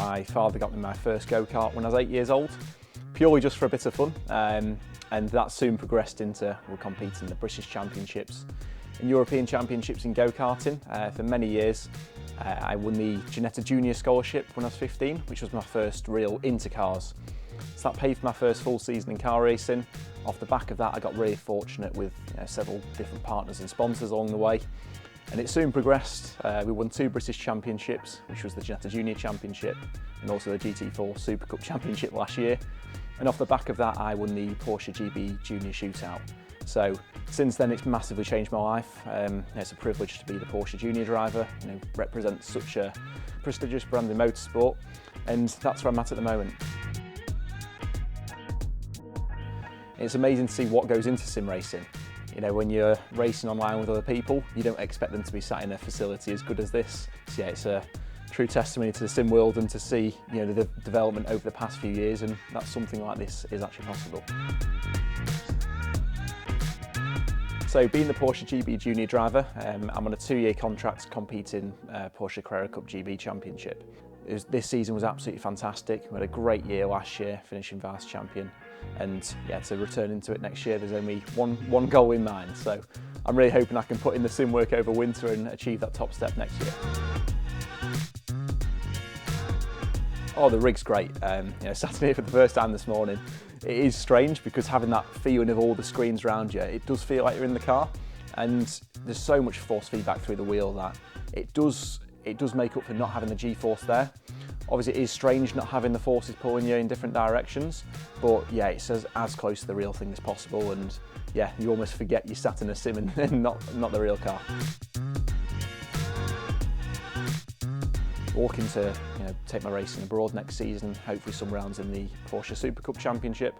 my father got me my first go-kart when I was 8 years old, purely just for a bit of fun, and that soon progressed into we'll compete in the British Championships and European Championships in go-karting. For many years I won the Ginetta Junior Scholarship when I was 15, which was my first real into cars. So that paid for my first full season in car racing. Off the back of that I got really fortunate with several different partners and sponsors along the way. And it soon progressed. We won 2 British Championships, which was the Ginetta Junior Championship and also the GT4 Super Cup Championship last year. And off the back of that, I won the Porsche GB Junior Shootout. So since then, it's massively changed my life. It's a privilege to be the Porsche Junior driver, represents such a prestigious brand in motorsport, and that's where I'm at the moment. It's amazing to see what goes into sim racing. When you're racing online with other people, you don't expect them to be sat in a facility as good as this. So yeah, it's a true testimony to the sim world and to see the development over the past few years, and that something like this is actually possible. So being the Porsche GB Junior driver, I'm on a 2-year contract to compete in Porsche Carrera Cup GB Championship. This season was absolutely fantastic. We had a great year last year, finishing vice champion. And yeah, to return into it next year, there's only one goal in mind. So I'm really hoping I can put in the sim work over winter and achieve that top step next year. Oh, the rig's great. Sat in here for the first time this morning. It is strange because having that feeling of all the screens around you, it does feel like you're in the car. And there's so much force feedback through the wheel that it does make up for not having the G-force there. Obviously it is strange not having the forces pulling you in different directions, but yeah, it's as close to the real thing as possible, and yeah, you almost forget you sat in a sim and not the real car. Looking to take my racing abroad next season, hopefully some rounds in the Porsche Super Cup Championship,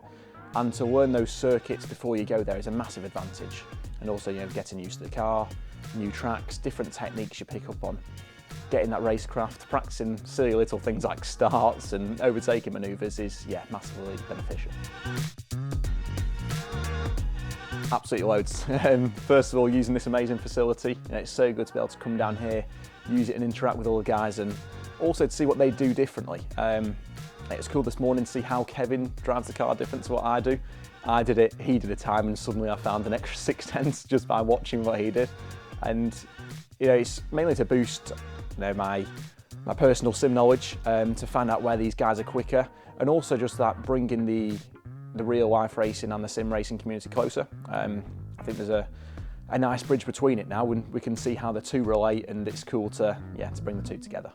and to learn those circuits before you go there is a massive advantage. And also getting used to the car, new tracks, different techniques you pick up on. Getting that racecraft, practicing silly little things like starts and overtaking manoeuvres is, yeah, massively beneficial. Absolutely loads. First of all, using this amazing facility, it's so good to be able to come down here, use it and interact with all the guys, and also to see what they do differently. It was cool this morning to see how Kevin drives the car different to what I do. I did it, he did a time, and suddenly I found an extra 6/10 just by watching what he did. And it's mainly to boost my personal sim knowledge, to find out where these guys are quicker, and also just that bringing the real life racing and the sim racing community closer. I think there's a nice bridge between it now, and we can see how the two relate, and it's cool to bring the two together.